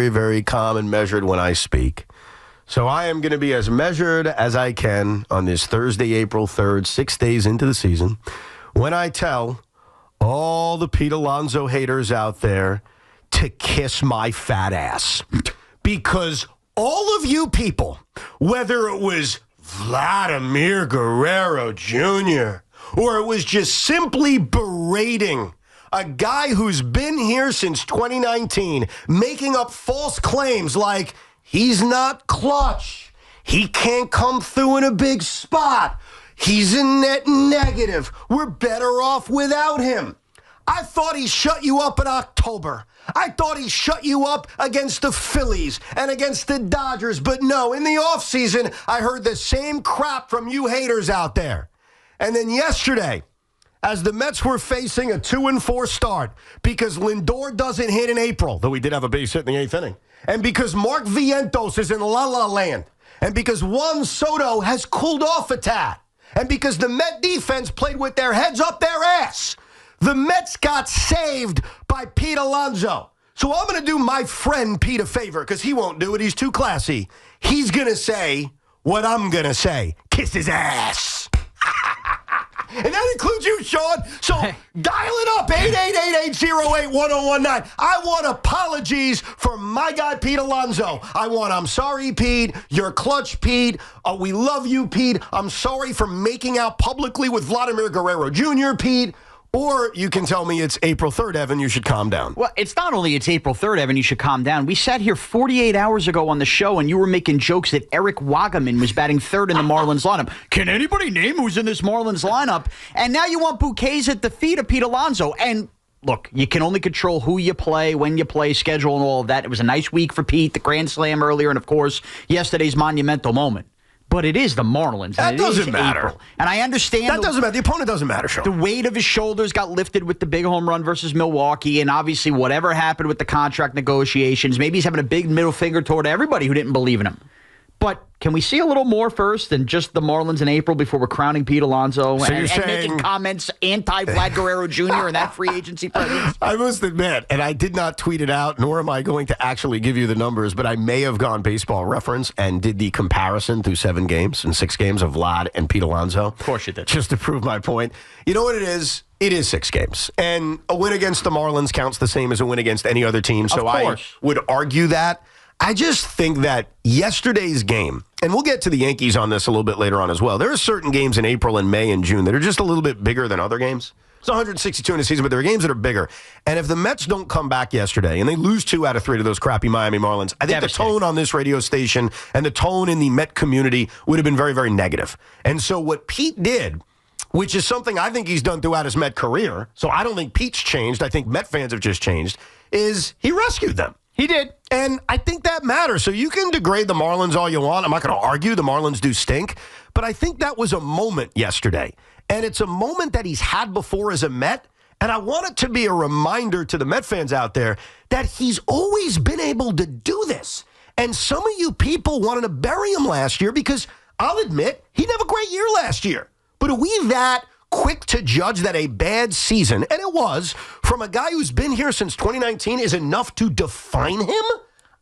very, very calm and measured when I speak. So I am going to be as measured as I can on this Thursday, April 3rd, 6 days into the season, when I tell all the Pete Alonso haters out there to kiss my fat ass. Because all of you people, whether it was Vladimir Guerrero Jr., or it was just simply berating a guy who's been here since 2019, making up false claims like he's not clutch, he can't come through in a big spot, he's a net negative, we're better off without him. I thought he shut you up in October. I thought he shut you up against the Phillies and against the Dodgers. But no, in the offseason, I heard the same crap from you haters out there. And then yesterday, as the Mets were facing a 2-4 start because Lindor doesn't hit in April, though he did have a base hit in the 8th inning, and because Mark Vientos is in la-la land, and because Juan Soto has cooled off a tad, and because the Met defense played with their heads up their ass, the Mets got saved by Pete Alonso. So I'm going to do my friend Pete a favor because he won't do it. He's too classy. He's going to say what I'm going to say. Kiss his ass. And that includes you, Sean. So dial it up, 888-808-1019. I want apologies for my guy, Pete Alonso. I'm sorry, Pete. You're clutch, Pete. We love you, Pete. I'm sorry for making out publicly with Vladimir Guerrero Jr., Pete. Or you can tell me it's April 3rd, Evan, you should calm down. Well, it's not only it's April 3rd, Evan, you should calm down. We sat here 48 hours ago on the show, and you were making jokes that Eric Wagaman was batting third in the Marlins lineup. Can anybody name who's in this Marlins lineup? And now you want bouquets at the feet of Pete Alonso. And look, you can only control who you play, when you play, schedule, and all of that. It was a nice week for Pete, the Grand Slam earlier, and, of course, yesterday's monumental moment. But it is the Marlins. That doesn't matter. April. And I understand. That doesn't matter. The opponent doesn't matter, Sean. The weight of his shoulders got lifted with the big home run versus Milwaukee. And obviously, whatever happened with the contract negotiations, maybe he's having a big middle finger toward everybody who didn't believe in him. But can we see a little more first than just the Marlins in April before we're crowning Pete Alonso and making comments anti-Vlad Guerrero Jr. and that free agency presence? I must admit, and I did not tweet it out, nor am I going to actually give you the numbers, but I may have gone Baseball Reference and did the comparison through 7 games and 6 games of Vlad and Pete Alonso. Of course you did. Just to prove my point. You know what it is? It is 6 games. And a win against the Marlins counts the same as a win against any other team. So I would argue that. I just think that yesterday's game, and we'll get to the Yankees on this a little bit later on as well, there are certain games in April and May and June that are just a little bit bigger than other games. It's 162 in a season, but there are games that are bigger. And if the Mets don't come back yesterday, and they lose 2 out of 3 to those crappy Miami Marlins, I think the tone on this radio station and the tone in the Met community would have been very, very negative. And so what Pete did, which is something I think he's done throughout his Met career, so I don't think Pete's changed, I think Met fans have just changed, is he rescued them. He did. And I think that matters. So you can degrade the Marlins all you want. I'm not going to argue the Marlins do stink. But I think that was a moment yesterday. And it's a moment that he's had before as a Met. And I want it to be a reminder to the Met fans out there that he's always been able to do this. And some of you people wanted to bury him last year because I'll admit he didn't have a great year last year. But are we that quick to judge that a bad season, and it was, from a guy who's been here since 2019 is enough to define him?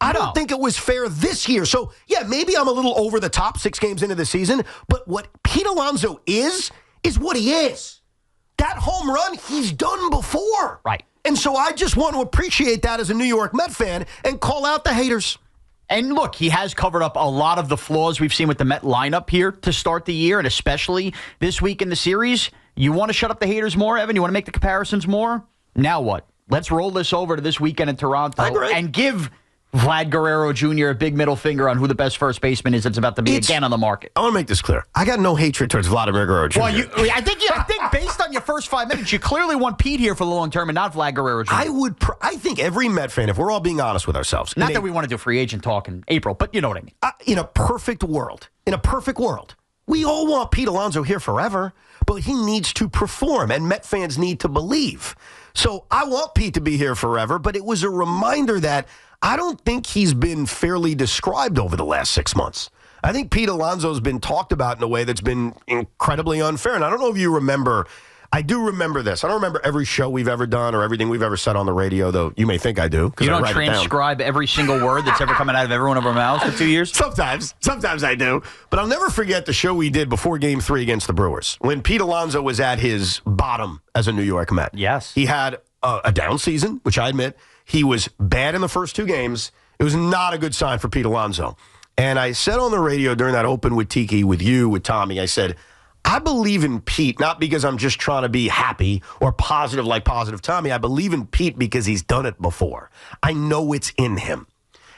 I don't think it was fair this year. So, yeah, maybe I'm a little over the top 6 games into the season, but what Pete Alonso is what he is. That home run, he's done before. Right. And so I just want to appreciate that as a New York Met fan and call out the haters. And look, he has covered up a lot of the flaws we've seen with the Met lineup here to start the year, and especially this week in the series. You want to shut up the haters more, Evan? You want to make the comparisons more? Now what? Let's roll this over to this weekend in Toronto and give Vlad Guerrero Jr. a big middle finger on who the best first baseman is that's about to be again on the market. I want to make this clear. I got no hatred towards Vladimir Guerrero Jr. Well, I think based on your first 5 minutes, you clearly want Pete here for the long term and not Vlad Guerrero Jr. I think every Met fan, if we're all being honest with ourselves. Not that we want to do free agent talk in April, but you know what I mean. In a perfect world, we all want Pete Alonso here forever, but he needs to perform, and Met fans need to believe. So I want Pete to be here forever, but it was a reminder that I don't think he's been fairly described over the last 6 months. I think Pete Alonso's been talked about in a way that's been incredibly unfair. And I don't know if you remember I do remember this. I don't remember every show we've ever done or everything we've ever said on the radio, though you may think I do. You don't transcribe every single word that's ever coming out of every one of our mouths for 2 years? Sometimes I do. But I'll never forget the show we did before Game 3 against the Brewers, when Pete Alonso was at his bottom as a New York Met. Yes. He had a down season, which I admit. He was bad in the first 2 games. It was not a good sign for Pete Alonso. And I said on the radio during that open with Tiki, with you, with Tommy, I said, I believe in Pete, not because I'm just trying to be happy or positive like Positive Tommy. I believe in Pete because he's done it before. I know it's in him.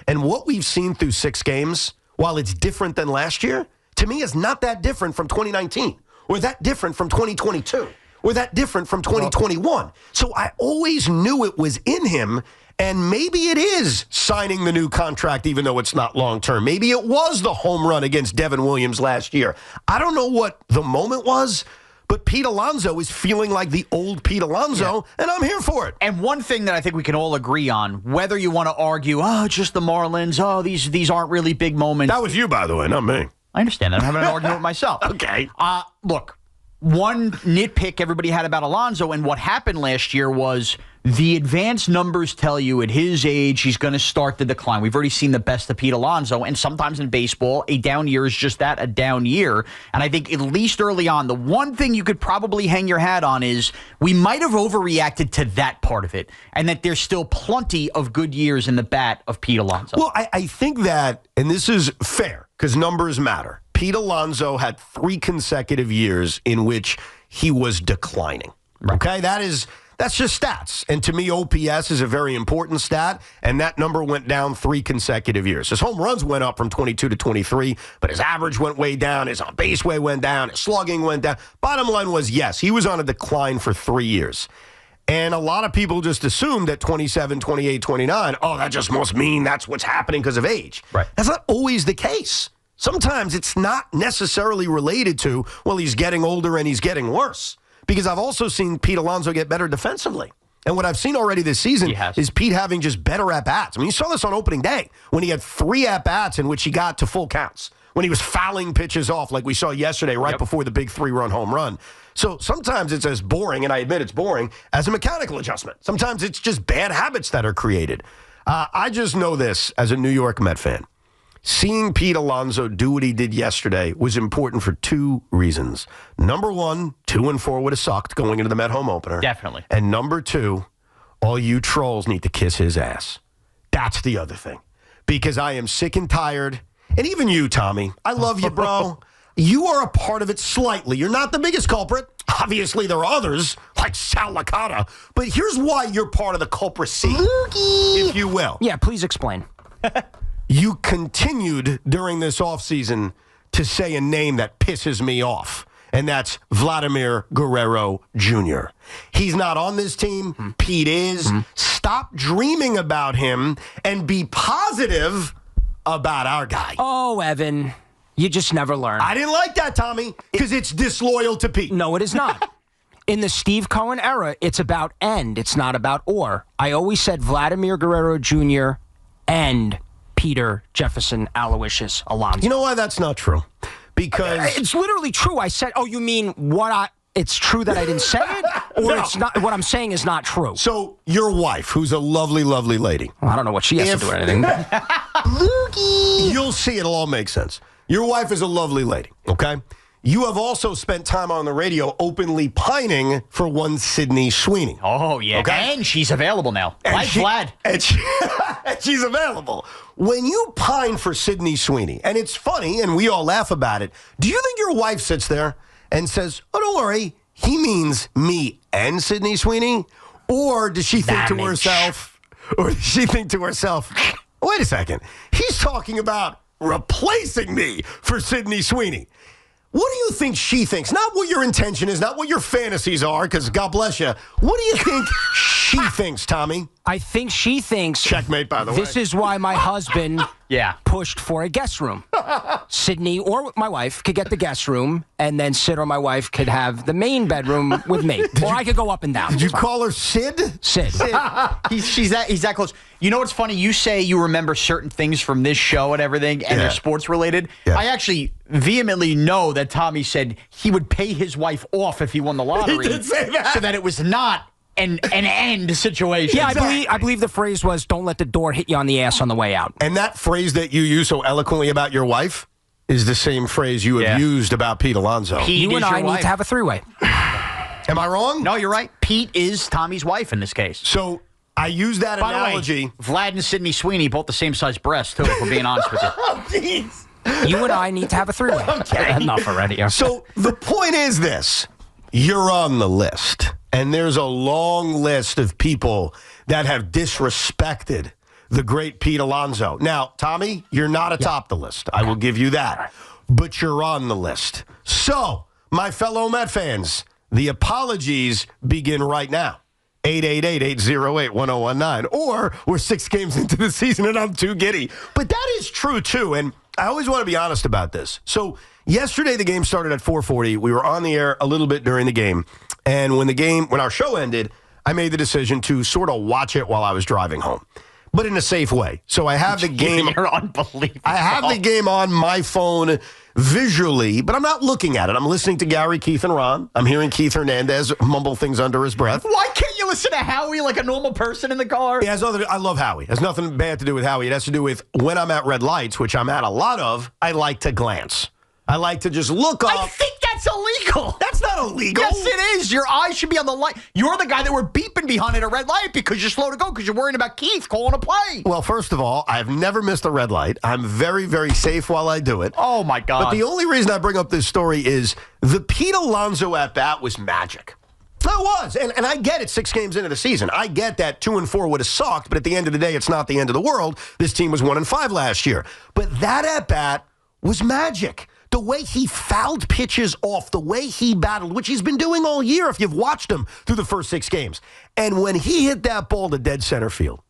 And what we've seen through 6 games, while it's different than last year, to me is not that different from 2019 or that different from 2022 or that different from 2021. So I always knew it was in him. And maybe it is signing the new contract, even though it's not long-term. Maybe it was the home run against Devin Williams last year. I don't know what the moment was, but Pete Alonso is feeling like the old Pete Alonso, and I'm here for it. And one thing that I think we can all agree on, whether you want to argue, it's just the Marlins, these aren't really big moments. That was you, by the way, not me. I understand that. I'm having an argument with myself. Okay. Look, one nitpick everybody had about Alonso and what happened last year was the advanced numbers tell you at his age he's going to start the decline. We've already seen the best of Pete Alonso, and sometimes in baseball, a down year is just that, a down year. And I think at least early on, the one thing you could probably hang your hat on is we might have overreacted to that part of it, and that there's still plenty of good years in the bat of Pete Alonso. Well, I think that, and this is fair, because numbers matter. Pete Alonso had 3 consecutive years in which he was declining. Right. Okay, that's just stats. And to me, OPS is a very important stat, and that number went down 3 consecutive years. His home runs went up from 22 to 23, but his average went way down, his on-base way went down, his slugging went down. Bottom line was, yes, he was on a decline for 3 years. And a lot of people just assume that 27, 28, 29, that just must mean that's what's happening because of age. Right. That's not always the case. Sometimes it's not necessarily related to, he's getting older and he's getting worse. Because I've also seen Pete Alonso get better defensively. And what I've seen already this season is Pete having just better at-bats. I mean, you saw this on opening day when he had 3 at-bats in which he got to full counts. When he was fouling pitches off like we saw yesterday right before the big 3-run home run. So sometimes it's as boring, and I admit it's boring, as a mechanical adjustment. Sometimes it's just bad habits that are created. I just know this as a New York Met fan. Seeing Pete Alonso do what he did yesterday was important for 2 reasons. Number 1, 2-4 would have sucked going into the Met home opener. Definitely. And number 2, all you trolls need to kiss his ass. That's the other thing. Because I am sick and tired. And even you, Tommy. I love you, bro. You are a part of it slightly. You're not the biggest culprit. Obviously, there are others, like Sal Licata. But here's why you're part of the culprit-see, if you will. Yeah, please explain. You continued during this offseason to say a name that pisses me off, and that's Vladimir Guerrero Jr. He's not on this team. Pete is. Stop dreaming about him and be positive about our guy. Oh, Evan, you just never learn. I didn't like that, Tommy, because it's disloyal to Pete. No, it is not. In the Steve Cohen era, it's about and. It's not about or. I always said Vladimir Guerrero Jr. and Peter Jefferson Aloysius Alonso. You know why that's not true? Because it's literally true. I said, you mean it's true that I didn't say it? Or No. It's not, what I'm saying is not true? So your wife, who's a lovely, lovely lady. Well, I don't know what she has to do or anything. You'll see it'll all make sense. Your wife is a lovely lady, okay? You have also spent time on the radio openly pining for one Sydney Sweeney. Oh, yeah. Okay? And she's available now. Like Vlad. And she's available. When you pine for Sydney Sweeney, and it's funny, and we all laugh about it, do you think your wife sits there and says, don't worry, he means me and Sydney Sweeney? Or does she think to herself, wait a second, he's talking about replacing me for Sydney Sweeney. What do you think she thinks? Not what your intention is, not what your fantasies are, because God bless you. What do you think she thinks, Tommy? I think she thinks... Checkmate, by the way. This is why my husband pushed for a guest room. Sydney or my wife could get the guest room, and then Sid or my wife could have the main bedroom with me. Or I could go up and down. Did you call her Sid? Sid. He's that close. You know what's funny? You say you remember certain things from this show and everything, and they're sports related. Yeah. I actually vehemently know that Tommy said he would pay his wife off if he won the lottery. He did say that. So that it was not an end situation. Yeah, I believe the phrase was, don't let the door hit you on the ass on the way out. And that phrase that you use so eloquently about your wife is the same phrase you have used about Pete Alonso. Pete you and I need to have a three-way. Am I wrong? No, you're right. Pete is Tommy's wife in this case. So I use that By analogy. The way, Vlad and Sidney Sweeney, both the same size breasts, too, if we're being honest with you. Oh, jeez. You and I need to have a three-way. Okay. Enough already. So the point is this. You're on the list. And there's a long list of people that have disrespected the great Pete Alonso. Now, Tommy, you're not atop the list. I will give you that. But you're on the list. So, my fellow Met fans, the apologies begin right now. 888-808-1019. Or we're 6 games into the season and I'm too giddy. But that is true, too. And I always want to be honest about this. So, yesterday the game started at 4:40. We were on the air a little bit during the game. And when our show ended, I made the decision to sort of watch it while I was driving home, but in a safe way. So I have the game. You're unbelievable. I have the game on my phone visually, but I'm not looking at it. I'm listening to Gary, Keith, and Ron. I'm hearing Keith Hernandez mumble things under his breath. Why can't you listen to Howie like a normal person in the car? I love Howie. It has nothing bad to do with Howie. It has to do with when I'm at red lights, which I'm at a lot of, I like to glance. I like to just look up. I think that's illegal. That's not illegal. Yes, it is. Your eyes should be on the light. You're the guy that we're beeping behind at a red light because you're slow to go because you're worrying about Keith calling a play. Well, first of all, I've never missed a red light. I'm very, very safe while I do it. Oh, my God. But the only reason I bring up this story is the Pete Alonso at-bat was magic. It was. And I get it 6 games into the season. I get that 2-4 would have sucked, but at the end of the day, it's not the end of the world. This team was 1-5 last year. But that at-bat was magic. The way he fouled pitches off, the way he battled, which he's been doing all year if you've watched him through the first 6 games. And when he hit that ball to dead center field,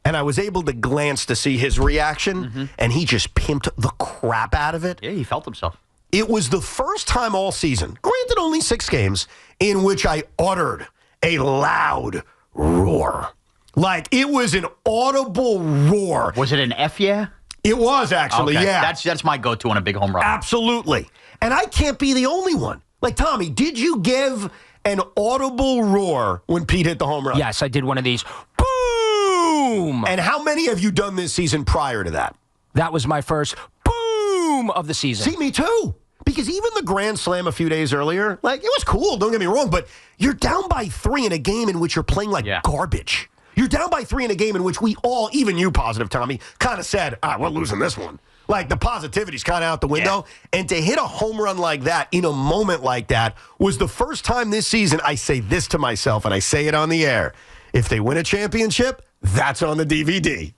and I was able to glance to see his reaction, and he just pimped the crap out of it. Yeah, he felt himself. It was the first time all season, granted only 6 games, in which I uttered a loud roar. Like, it was an audible roar. Was it an F yeah? It was, actually, okay. yeah. That's my go-to on a big home run. Absolutely. And I can't be the only one. Like, Tommy, did you give an audible roar when Pete hit the home run? Yes, I did one of these. Boom! And how many have you done this season prior to that? That was my first boom of the season. See, me too. Because even the grand slam a few days earlier, like, it was cool, don't get me wrong, but you're down by 3 in a game in which you're playing like garbage. You're down by 3 in a game in which we all, even you, Positive Tommy, kind of said, we're losing this one. Like, the positivity's kind of out the window. Yeah. And to hit a home run like that in a moment like that was the first time this season I say this to myself, and I say it on the air. If they win a championship, that's on the DVD.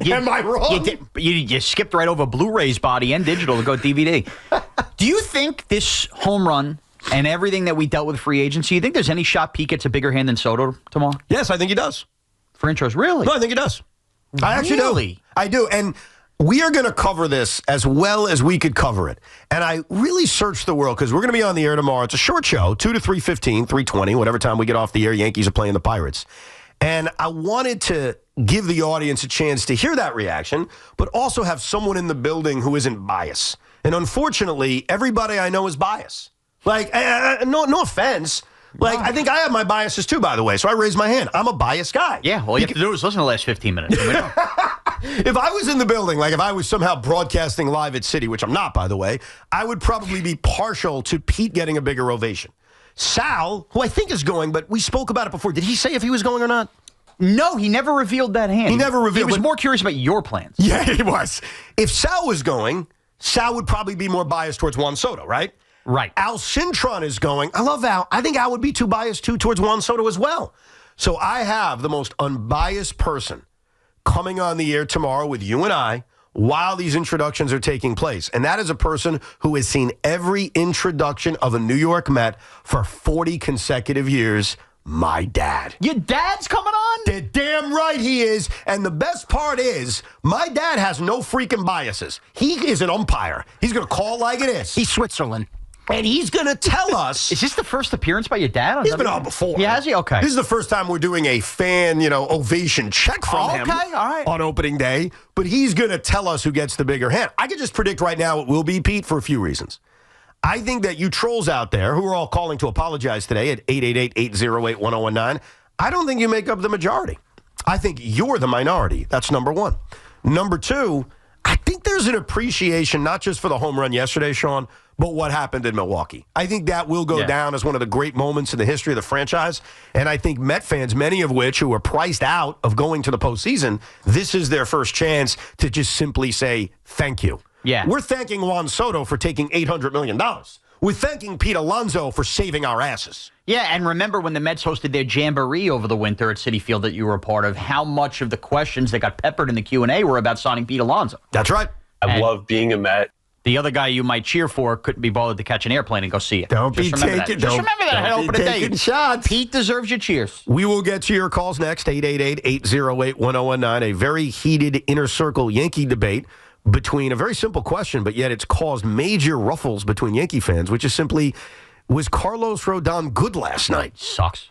Am I wrong? You skipped right over Blu-ray's body and digital to go DVD. Do you think this home run and everything that we dealt with free agency, you think there's any shot Pete gets a bigger hand than Soto tomorrow? Yes, I think he does. For intros, really? No, I think he does. I actually do. I do. And we are going to cover this as well as we could cover it. And I really searched the world because we're going to be on the air tomorrow. It's a short show, 2 to 3:15, 3:20, whatever time we get off the air. Yankees are playing the Pirates. And I wanted to give the audience a chance to hear that reaction, but also have someone in the building who isn't biased. And unfortunately, everybody I know is biased. Like, no offense. Like, I think I have my biases too, by the way. So I raised my hand. I'm a biased guy. Yeah, all you have to do is listen to the last 15 minutes. If I was in the building, like if I was somehow broadcasting live at City, which I'm not, by the way, I would probably be partial to Pete getting a bigger ovation. Sal, who I think is going, but we spoke about it before. Did he say if he was going or not? No, he never revealed that hand. He never revealed. He was more curious about your plans. Yeah, he was. If Sal was going, Sal would probably be more biased towards Juan Soto, right? Right. Al Cintron is going. I love Al. I think Al would be too biased too towards Juan Soto as well. So I have the most unbiased person coming on the air tomorrow with you and I while these introductions are taking place. And that is a person who has seen every introduction of a New York Met for 40 consecutive years, My dad. Your dad's coming on? They're damn right he is. And the best part is, my dad has no freaking biases. He is an umpire. He's going to call like it is. He's Switzerland. And he's going to tell us. Is this the first appearance by your dad? He's been on before. Yeah, has he? Okay. This is the first time we're doing a fan, ovation check from him all right. on opening day. But he's going to tell us who gets the bigger hand. I can just predict right now it will be Pete for a few reasons. I think that you trolls out there who are all calling to apologize today at 888-808-1019, I don't think you make up the majority. I think you're the minority. That's number one. Number two, I think there's an appreciation not just for the home run yesterday, Sean, but what happened in Milwaukee. I think that will go down as one of the great moments in the history of the franchise. And I think Met fans, many of which who are priced out of going to the postseason, this is their first chance to just simply say thank you. Yeah. We're thanking Juan Soto for taking $800 million. We're thanking Pete Alonso for saving our asses. Yeah, and remember when the Mets hosted their jamboree over the winter at Citi Field that you were a part of, how much of the questions that got peppered in the Q&A were about signing Pete Alonso. That's right. I love being a Met. The other guy you might cheer for couldn't be bothered to catch an airplane and go see it. Don't Just be remember taking, that. Just remember that. don't Open be a day. taking shots. Pete deserves your cheers. We will get to your calls next, 888-808-1019, a very heated inner circle Yankee debate between a very simple question, but yet it's caused major ruffles between Yankee fans, which is simply, was Carlos Rodon good last night? Sucks.